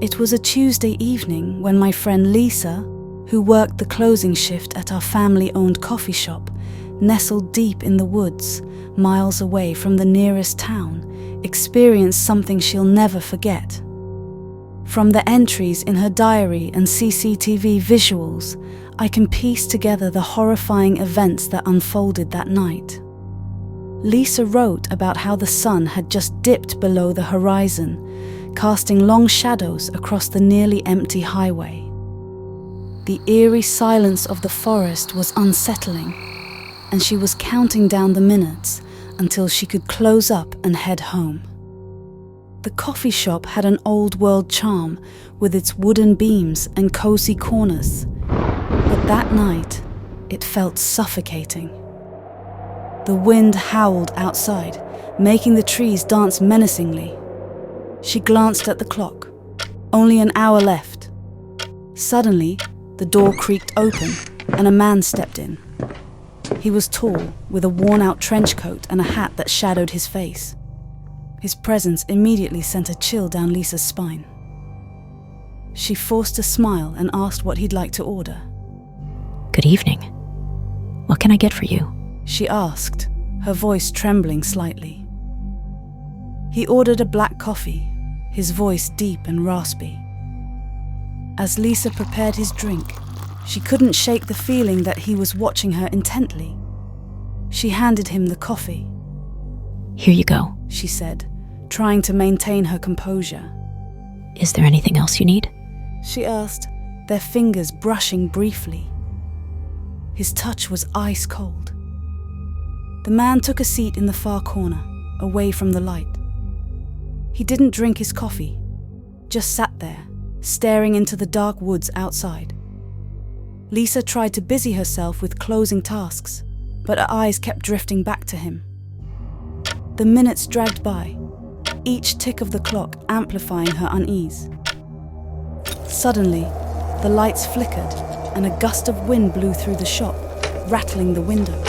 It was a Tuesday evening when my friend Lisa, who worked the closing shift at our family-owned coffee shop, nestled deep in the woods, miles away from the nearest town, experienced something she'll never forget. From the entries in her diary and CCTV visuals, I can piece together the horrifying events that unfolded that night. Lisa wrote about how the sun had just dipped below the horizon, casting long shadows across the nearly empty highway. The eerie silence of the forest was unsettling, and she was counting down the minutes until she could close up and head home. The coffee shop had an old-world charm with its wooden beams and cozy corners, but that night it felt suffocating. The wind howled outside, making the trees dance menacingly. She glanced at the clock. Only an hour left. Suddenly, the door creaked open and a man stepped in. He was tall, with a worn-out trench coat and a hat that shadowed his face. His presence immediately sent a chill down Lisa's spine. She forced a smile and asked what he'd like to order. Good evening. What can I get for you? She asked, her voice trembling slightly. He ordered a black coffee, his voice deep and raspy. As Lisa prepared his drink, she couldn't shake the feeling that he was watching her intently. She handed him the coffee. Here you go, she said, trying to maintain her composure. Is there anything else you need? She asked, their fingers brushing briefly. His touch was ice cold. The man took a seat in the far corner, away from the light. He didn't drink his coffee, just sat there, staring into the dark woods outside. Lisa tried to busy herself with closing tasks, but her eyes kept drifting back to him. The minutes dragged by, each tick of the clock amplifying her unease. Suddenly, the lights flickered and a gust of wind blew through the shop, rattling the windows.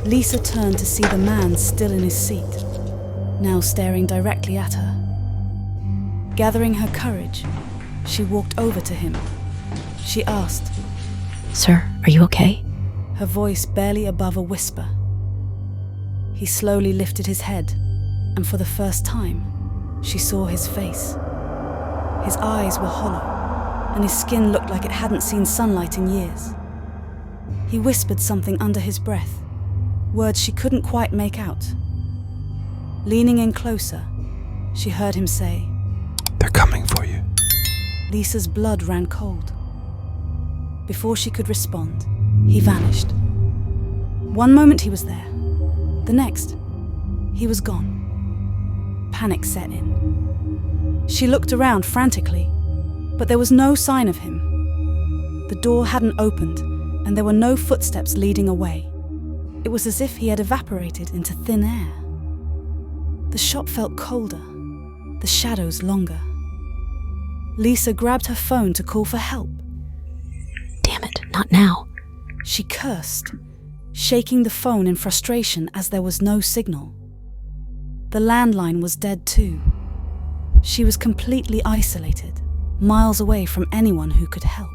Lisa turned to see the man still in his seat, now staring directly at her. Gathering her courage, she walked over to him. She asked, Sir, are you okay? Her voice barely above a whisper. He slowly lifted his head, and for the first time, she saw his face. His eyes were hollow, and his skin looked like it hadn't seen sunlight in years. He whispered something under his breath, words she couldn't quite make out. Leaning in closer, she heard him say, "They're coming for you." Lisa's blood ran cold. Before she could respond, he vanished. One moment he was there. The next, he was gone. Panic set in. She looked around frantically, but there was no sign of him. The door hadn't opened, and there were no footsteps leading away. It was as if he had evaporated into thin air. The shop felt colder, the shadows longer. Lisa grabbed her phone to call for help. Damn it, not now. She cursed, shaking the phone in frustration as there was no signal. The landline was dead too. She was completely isolated, miles away from anyone who could help.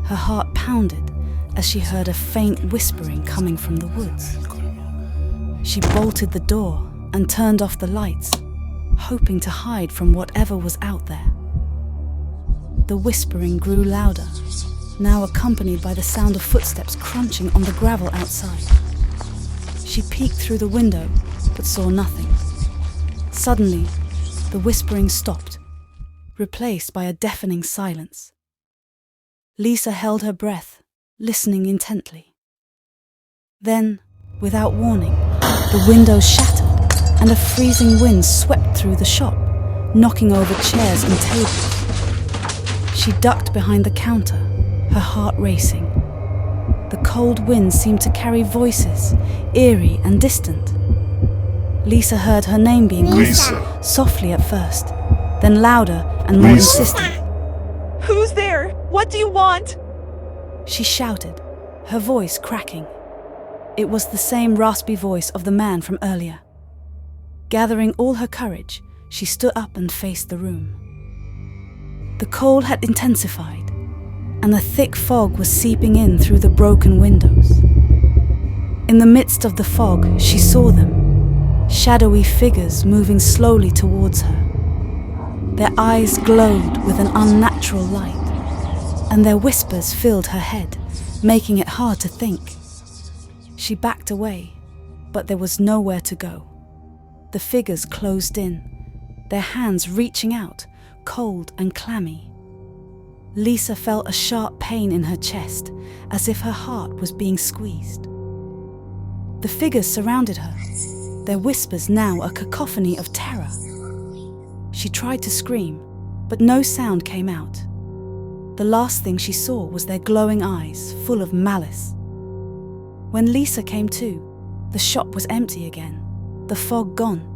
Her heart pounded as she heard a faint whispering coming from the woods. She bolted the door and turned off the lights, hoping to hide from whatever was out there. The whispering grew louder, now accompanied by the sound of footsteps crunching on the gravel outside. She peeked through the window, but saw nothing. Suddenly, the whispering stopped, replaced by a deafening silence. Lisa held her breath, listening intently. Then, without warning, the windows shattered and a freezing wind swept through the shop, knocking over chairs and tables. She ducked behind the counter, her heart racing. The cold wind seemed to carry voices, eerie and distant. Lisa heard her name being whispered, softly at first, then louder and more insistent. Who's there? What do you want? She shouted, her voice cracking. It was the same raspy voice of the man from earlier. Gathering all her courage, She stood up and faced the room. The cold had intensified, and a thick fog was seeping in through the broken windows. In the midst of the fog, she saw them, shadowy figures moving slowly towards her. Their eyes glowed with an unnatural light, and their whispers filled her head, making it hard to think. She backed away, but there was nowhere to go. The figures closed in, their hands reaching out, cold and clammy. Lisa felt a sharp pain in her chest, as if her heart was being squeezed. The figures surrounded her, their whispers now a cacophony of terror. She tried to scream, but no sound came out. The last thing she saw was their glowing eyes, full of malice. When Lisa came to, the shop was empty again, the fog gone.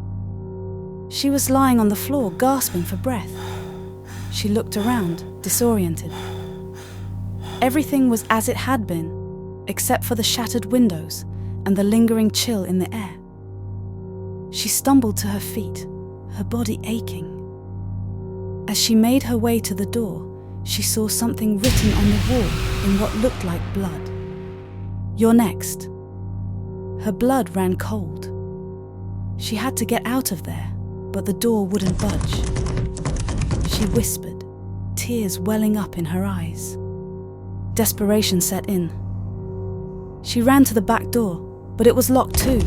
She was lying on the floor, gasping for breath. She looked around, disoriented. Everything was as it had been, except for the shattered windows and the lingering chill in the air. She stumbled to her feet, her body aching. As she made her way to the door, she saw something written on the wall in what looked like blood. "You're next." Her blood ran cold. She had to get out of there, but the door wouldn't budge. She whispered, tears welling up in her eyes. Desperation set in. She ran to the back door, but it was locked too.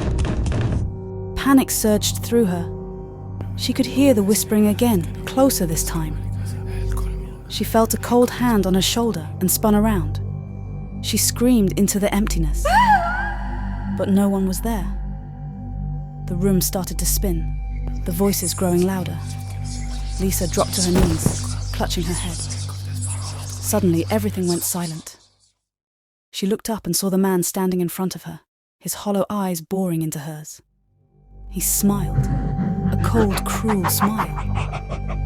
Panic surged through her. She could hear the whispering again, closer this time. She felt a cold hand on her shoulder and spun around. She screamed into the emptiness, but no one was there. The room started to spin, the voices growing louder. Lisa dropped to her knees, clutching her head. Suddenly, everything went silent. She looked up and saw the man standing in front of her, his hollow eyes boring into hers. He smiled, a cold, cruel smile,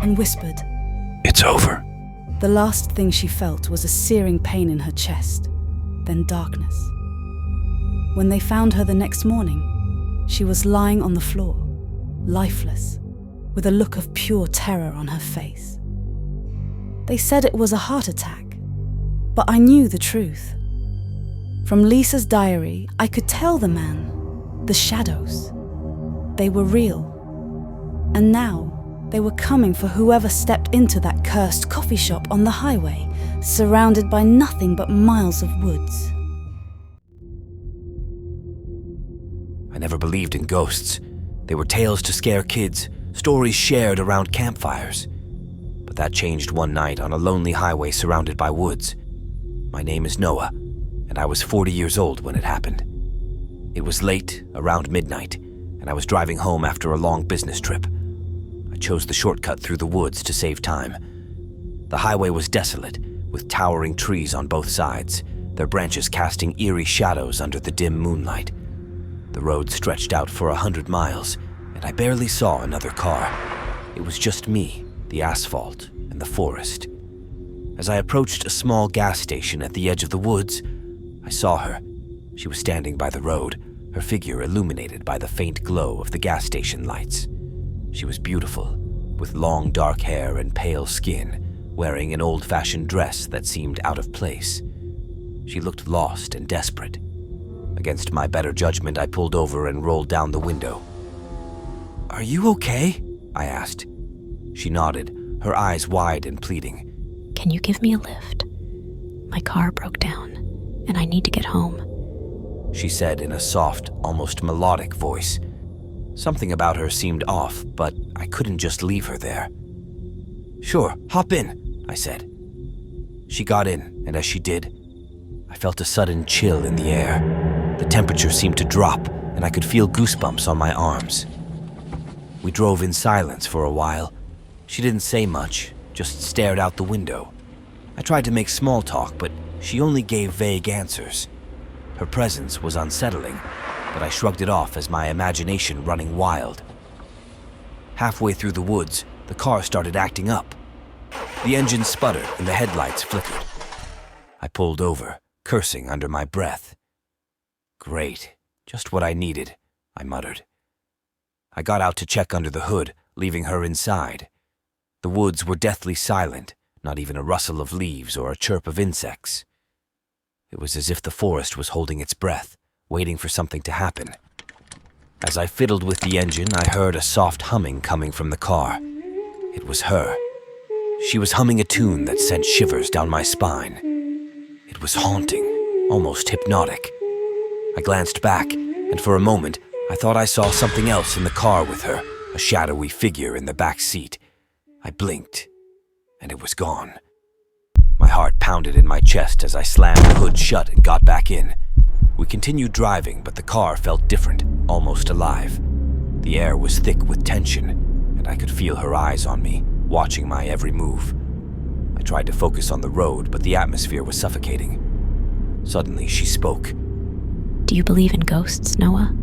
and whispered, It's over. The last thing she felt was a searing pain in her chest, then darkness. When they found her the next morning, she was lying on the floor, lifeless, with a look of pure terror on her face. They said it was a heart attack, but I knew the truth. From Lisa's diary, I could tell the man, the shadows. They were real, and now they were coming for whoever stepped into that cursed coffee shop on the highway, surrounded by nothing but miles of woods. I never believed in ghosts. They were tales to scare kids, stories shared around campfires. But that changed one night on a lonely highway surrounded by woods. My name is Noah, and I was 40 years old when it happened. It was late, around midnight, and I was driving home after a long business trip. I chose the shortcut through the woods to save time. The highway was desolate, with towering trees on both sides, their branches casting eerie shadows under the dim moonlight. The road stretched out for 100 miles, and I barely saw another car. It was just me, the asphalt, and the forest. As I approached a small gas station at the edge of the woods, I saw her. She was standing by the road, her figure illuminated by the faint glow of the gas station lights. She was beautiful, with long dark hair and pale skin, wearing an old-fashioned dress that seemed out of place. She looked lost and desperate. Against my better judgment, I pulled over and rolled down the window. "Are you okay?" I asked. She nodded, her eyes wide and pleading. Can you give me a lift? My car broke down, and I need to get home. She said in a soft, almost melodic voice. Something about her seemed off, but I couldn't just leave her there. "Sure, hop in," I said. She got in, and as she did, I felt a sudden chill in the air. The temperature seemed to drop, and I could feel goosebumps on my arms. We drove in silence for a while. She didn't say much, just stared out the window. I tried to make small talk, but she only gave vague answers. Her presence was unsettling, but I shrugged it off as my imagination running wild. Halfway through the woods, the car started acting up. The engine sputtered and the headlights flickered. I pulled over, cursing under my breath. "Great, just what I needed," I muttered. I got out to check under the hood, leaving her inside. The woods were deathly silent, not even a rustle of leaves or a chirp of insects. It was as if the forest was holding its breath, waiting for something to happen. As I fiddled with the engine, I heard a soft humming coming from the car. It was her. She was humming a tune that sent shivers down my spine. It was haunting, almost hypnotic. I glanced back, and for a moment, I thought I saw something else in the car with her, a shadowy figure in the back seat. I blinked, and it was gone. My heart pounded in my chest as I slammed the hood shut and got back in. We continued driving, but the car felt different, almost alive. The air was thick with tension, and I could feel her eyes on me, watching my every move. I tried to focus on the road, but the atmosphere was suffocating. Suddenly, she spoke. Do you believe in ghosts, Noah?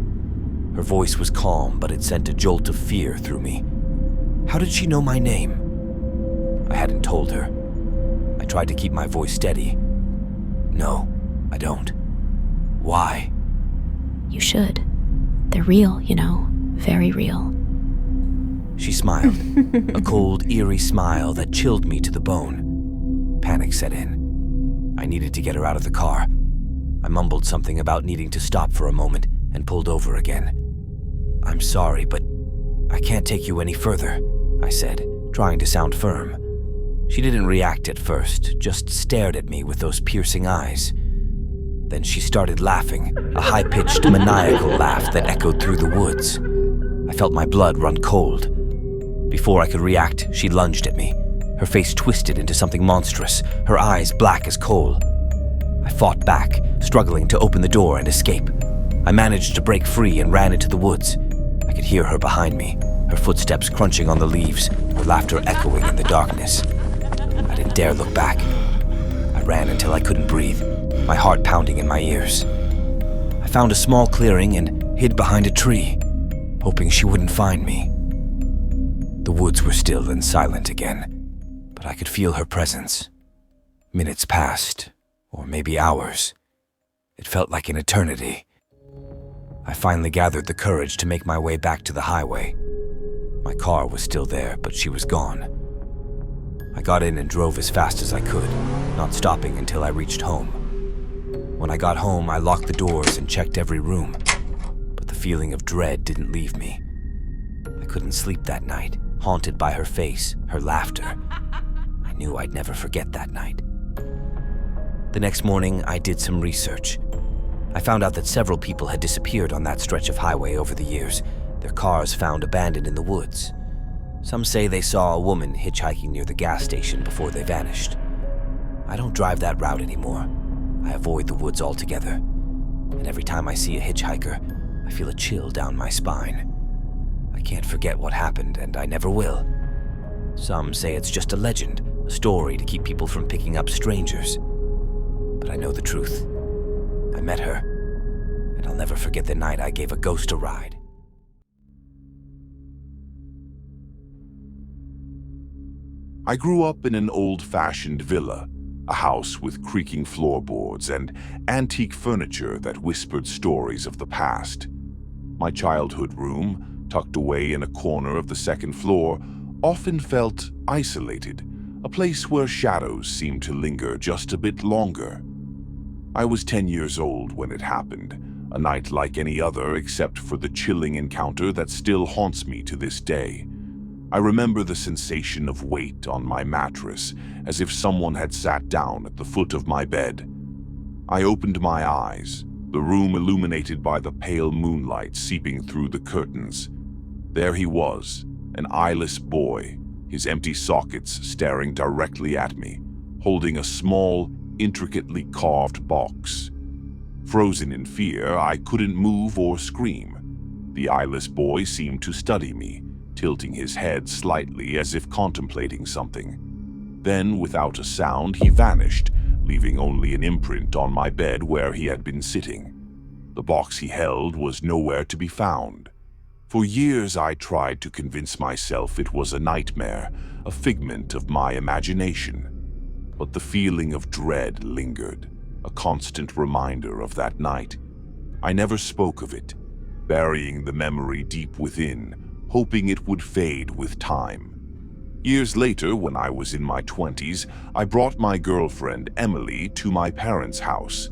Her voice was calm, but it sent a jolt of fear through me. How did she know my name? I hadn't told her. I tried to keep my voice steady. No, I don't. Why? You should. They're real, you know. Very real. She smiled, a cold, eerie smile that chilled me to the bone. Panic set in. I needed to get her out of the car. I mumbled something about needing to stop for a moment and pulled over again. I'm sorry, but I can't take you any further, I said, trying to sound firm. She didn't react at first, just stared at me with those piercing eyes. Then she started laughing, a high-pitched, maniacal laugh that echoed through the woods. I felt my blood run cold. Before I could react, she lunged at me, her face twisted into something monstrous, her eyes black as coal. I fought back, struggling to open the door and escape. I managed to break free and ran into the woods. I could hear her behind me, her footsteps crunching on the leaves, her laughter echoing in the darkness. I didn't dare look back. I ran until I couldn't breathe, my heart pounding in my ears. I found a small clearing and hid behind a tree, hoping she wouldn't find me. The woods were still and silent again, but I could feel her presence. Minutes passed, or maybe hours. It felt like an eternity. I finally gathered the courage to make my way back to the highway. My car was still there, but she was gone. I got in and drove as fast as I could, not stopping until I reached home. When I got home, I locked the doors and checked every room, but the feeling of dread didn't leave me. I couldn't sleep that night, haunted by her face, her laughter. I knew I'd never forget that night. The next morning, I did some research. I found out that several people had disappeared on that stretch of highway over the years, their cars found abandoned in the woods. Some say they saw a woman hitchhiking near the gas station before they vanished. I don't drive that route anymore. I avoid the woods altogether. And every time I see a hitchhiker, I feel a chill down my spine. I can't forget what happened, and I never will. Some say it's just a legend, a story to keep people from picking up strangers. But I know the truth. I met her, and I'll never forget the night I gave a ghost a ride. I grew up in an old-fashioned villa, a house with creaking floorboards and antique furniture that whispered stories of the past. My childhood room, tucked away in a corner of the second floor, often felt isolated, a place where shadows seemed to linger just a bit longer. I was 10 years old when it happened, a night like any other except for the chilling encounter that still haunts me to this day. I remember the sensation of weight on my mattress, as if someone had sat down at the foot of my bed. I opened my eyes, the room illuminated by the pale moonlight seeping through the curtains. There he was, an eyeless boy, his empty sockets staring directly at me, holding a small, intricately carved box. Frozen in fear, I couldn't move or scream. The eyeless boy seemed to study me, tilting his head slightly as if contemplating something. Then, without a sound, he vanished, leaving only an imprint on my bed where he had been sitting. The box he held was nowhere to be found. For years I tried to convince myself it was a nightmare, a figment of my imagination. But the feeling of dread lingered, a constant reminder of that night. I never spoke of it, burying the memory deep within, hoping it would fade with time. Years later, when I was in my 20s, I brought my girlfriend, Emily, to my parents' house.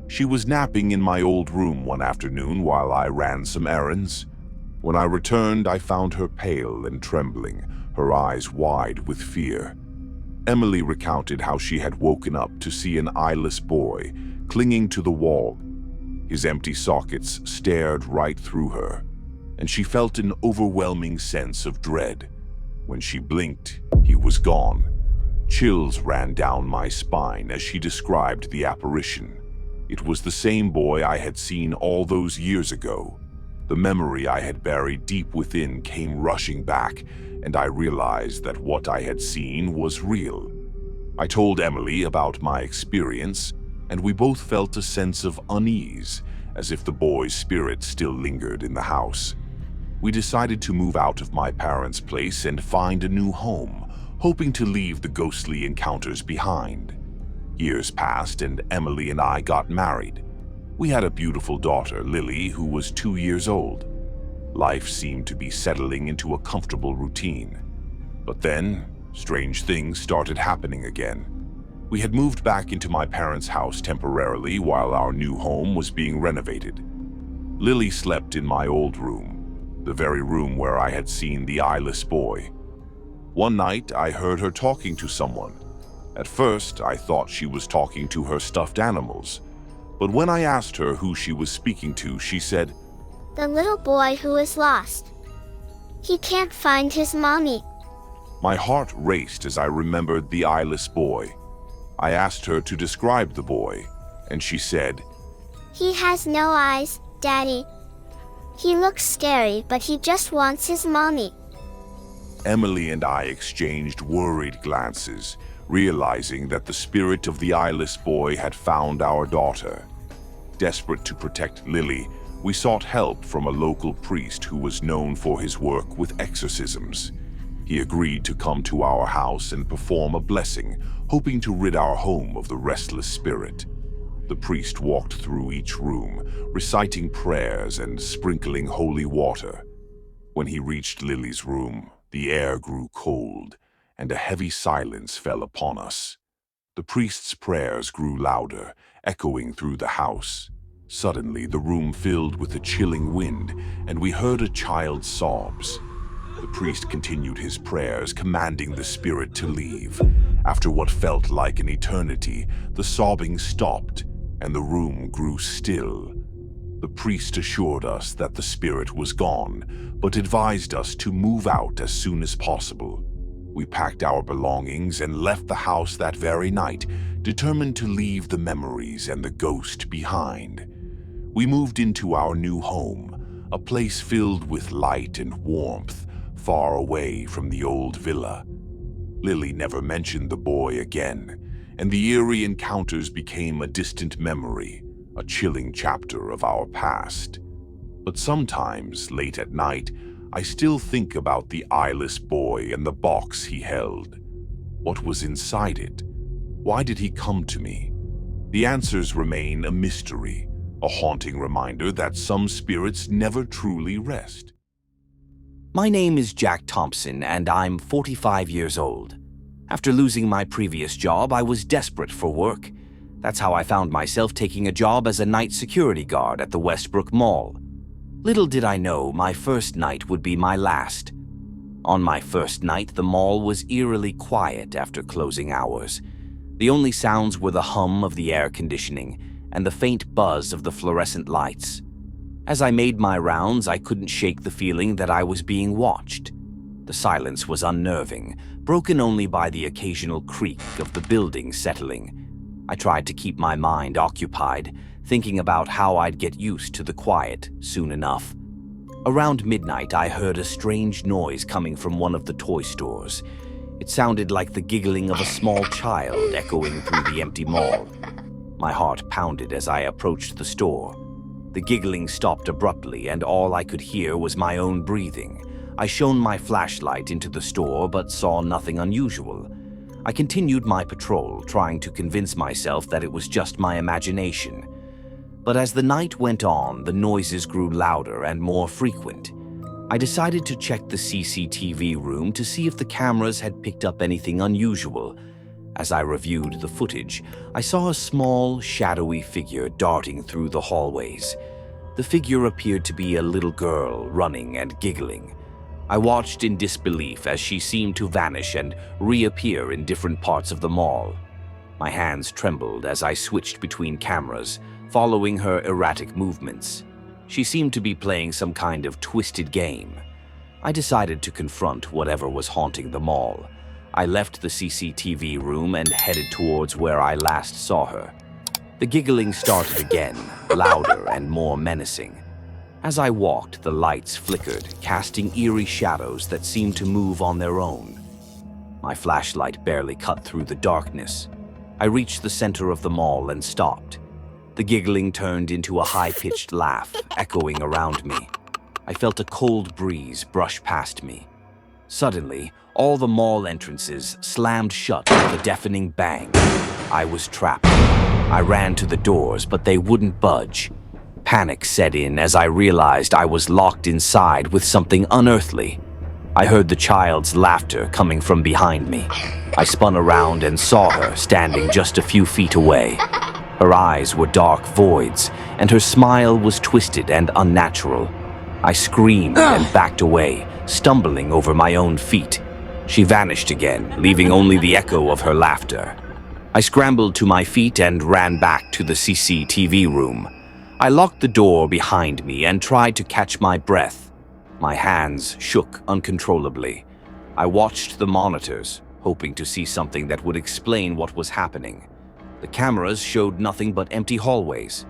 She was napping in my old room one afternoon while I ran some errands. When I returned, I found her pale and trembling, her eyes wide with fear. Emily recounted how she had woken up to see an eyeless boy clinging to the wall. His empty sockets stared right through her, and she felt an overwhelming sense of dread. When she blinked, he was gone. Chills ran down my spine as she described the apparition. It was the same boy I had seen all those years ago. The memory I had buried deep within came rushing back, and I realized that what I had seen was real. I told Emily about my experience, and we both felt a sense of unease, as if the boy's spirit still lingered in the house. We decided to move out of my parents' place and find a new home, hoping to leave the ghostly encounters behind. Years passed, and Emily and I got married. We had a beautiful daughter, Lily, who was 2 years old. Life seemed to be settling into a comfortable routine. But then, strange things started happening again. We had moved back into my parents' house temporarily while our new home was being renovated. Lily slept in my old room, the very room where I had seen the eyeless boy. One night, I heard her talking to someone. At first, I thought she was talking to her stuffed animals. But when I asked her who she was speaking to, she said, "The little boy who is lost. He can't find his mommy." My heart raced as I remembered the eyeless boy. I asked her to describe the boy, and she said, "He has no eyes, Daddy. He looks scary, but he just wants his mommy." Emily and I exchanged worried glances, realizing that the spirit of the eyeless boy had found our daughter. Desperate to protect Lily, we sought help from a local priest who was known for his work with exorcisms. He agreed to come to our house and perform a blessing, hoping to rid our home of the restless spirit. The priest walked through each room, reciting prayers and sprinkling holy water. When he reached Lily's room, the air grew cold, and a heavy silence fell upon us. The priest's prayers grew louder, echoing through the house. Suddenly, the room filled with a chilling wind, and we heard a child's sobs. The priest continued his prayers, commanding the spirit to leave. After what felt like an eternity, the sobbing stopped, and the room grew still. The priest assured us that the spirit was gone, but advised us to move out as soon as possible. We packed our belongings and left the house that very night, determined to leave the memories and the ghost behind. We moved into our new home, a place filled with light and warmth, far away from the old villa. Lily never mentioned the boy again, and the eerie encounters became a distant memory, a chilling chapter of our past. But sometimes, late at night, I still think about the eyeless boy and the box he held. What was inside it? Why did he come to me? The answers remain a mystery, a haunting reminder that some spirits never truly rest. My name is Jack Thompson, and I'm 45 years old. After losing my previous job, I was desperate for work. That's how I found myself taking a job as a night security guard at the Westbrook Mall. Little did I know my first night would be my last. On my first night, the mall was eerily quiet after closing hours. The only sounds were the hum of the air conditioning and the faint buzz of the fluorescent lights. As I made my rounds, I couldn't shake the feeling that I was being watched. The silence was unnerving, broken only by the occasional creak of the building settling. I tried to keep my mind occupied, thinking about how I'd get used to the quiet soon enough. Around midnight, I heard a strange noise coming from one of the toy stores. It sounded like the giggling of a small child echoing through the empty mall. My heart pounded as I approached the store. The giggling stopped abruptly, and all I could hear was my own breathing. I shone my flashlight into the store but saw nothing unusual. I continued my patrol, trying to convince myself that it was just my imagination. But as the night went on, the noises grew louder and more frequent. I decided to check the CCTV room to see if the cameras had picked up anything unusual. As I reviewed the footage, I saw a small, shadowy figure darting through the hallways. The figure appeared to be a little girl, running and giggling. I watched in disbelief as she seemed to vanish and reappear in different parts of the mall. My hands trembled as I switched between cameras, following her erratic movements. She seemed to be playing some kind of twisted game. I decided to confront whatever was haunting the mall. I left the CCTV room and headed towards where I last saw her. The giggling started again, louder and more menacing. As I walked, the lights flickered, casting eerie shadows that seemed to move on their own. My flashlight barely cut through the darkness. I reached the center of the mall and stopped. The giggling turned into a high-pitched laugh, echoing around me. I felt a cold breeze brush past me. Suddenly, all the mall entrances slammed shut with a deafening bang. I was trapped. I ran to the doors, but they wouldn't budge. Panic set in as I realized I was locked inside with something unearthly. I heard the child's laughter coming from behind me. I spun around and saw her standing just a few feet away. Her eyes were dark voids, and her smile was twisted and unnatural. I screamed and backed away, stumbling over my own feet. She vanished again, leaving only the echo of her laughter. I scrambled to my feet and ran back to the CCTV room. I locked the door behind me and tried to catch my breath. My hands shook uncontrollably. I watched the monitors, hoping to see something that would explain what was happening. The cameras showed nothing but empty hallways.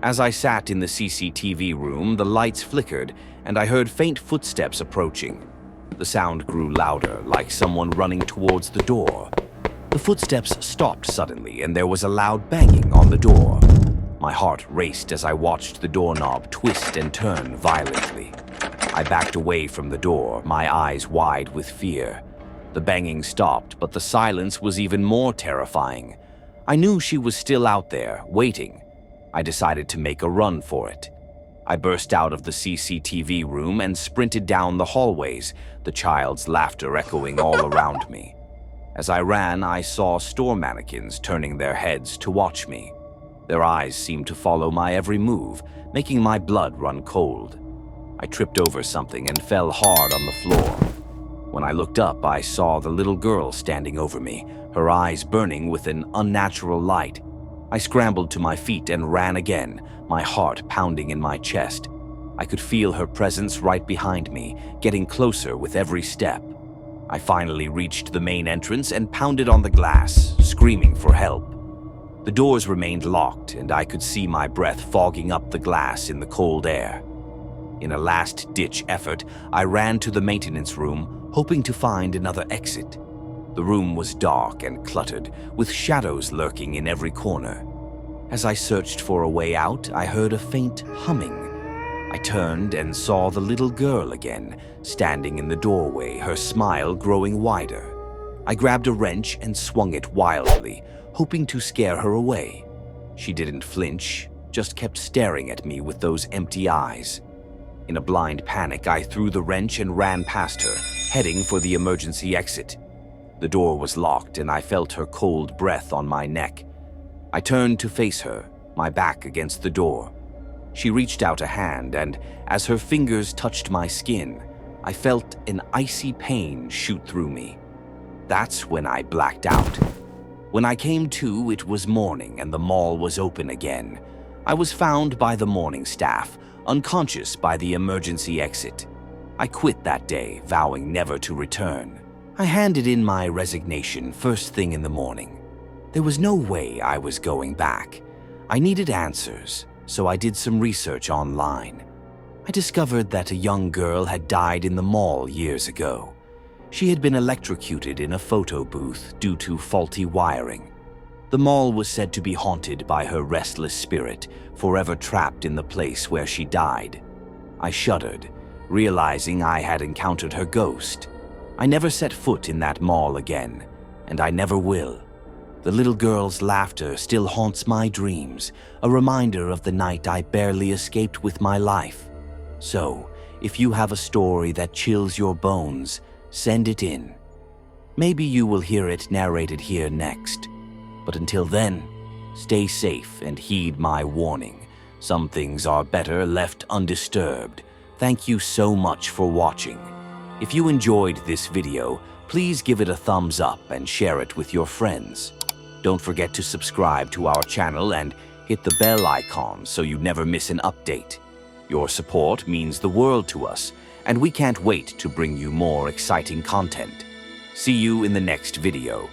As I sat in the CCTV room, the lights flickered, and I heard faint footsteps approaching. The sound grew louder, like someone running towards the door. The footsteps stopped suddenly, and there was a loud banging on the door. My heart raced as I watched the doorknob twist and turn violently. I backed away from the door, my eyes wide with fear. The banging stopped, but the silence was even more terrifying. I knew she was still out there, waiting. I decided to make a run for it. I burst out of the CCTV room and sprinted down the hallways, the child's laughter echoing all around me. As I ran, I saw store mannequins turning their heads to watch me. Their eyes seemed to follow my every move, making my blood run cold. I tripped over something and fell hard on the floor. When I looked up, I saw the little girl standing over me, her eyes burning with an unnatural light. I scrambled to my feet and ran again, my heart pounding in my chest. I could feel her presence right behind me, getting closer with every step. I finally reached the main entrance and pounded on the glass, screaming for help. The doors remained locked, and I could see my breath fogging up the glass in the cold air. In a last-ditch effort, I ran to the maintenance room, hoping to find another exit. The room was dark and cluttered, with shadows lurking in every corner. As I searched for a way out, I heard a faint humming. I turned and saw the little girl again, standing in the doorway, her smile growing wider. I grabbed a wrench and swung it wildly, hoping to scare her away. She didn't flinch, just kept staring at me with those empty eyes. In a blind panic, I threw the wrench and ran past her, heading for the emergency exit. The door was locked, and I felt her cold breath on my neck. I turned to face her, my back against the door. She reached out a hand, and as her fingers touched my skin, I felt an icy pain shoot through me. That's when I blacked out. When I came to, it was morning, and the mall was open again. I was found by the morning staff, unconscious by the emergency exit. I quit that day, vowing never to return. I handed in my resignation first thing in the morning. There was no way I was going back. I needed answers, so I did some research online. I discovered that a young girl had died in the mall years ago. She had been electrocuted in a photo booth due to faulty wiring. The mall was said to be haunted by her restless spirit, forever trapped in the place where she died. I shuddered, realizing I had encountered her ghost. I never set foot in that mall again, and I never will. The little girl's laughter still haunts my dreams, a reminder of the night I barely escaped with my life. So, If you have a story that chills your bones, send it in. Maybe you will hear it narrated here next. But until then, stay safe and heed my warning. Some things are better left undisturbed. Thank you so much for watching. If you enjoyed this video, please give it a thumbs up and share it with your friends. Don't forget to subscribe to our channel and hit the bell icon so you never miss an update. Your support means the world to us, and we can't wait to bring you more exciting content. See you in the next video.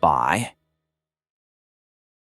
Bye.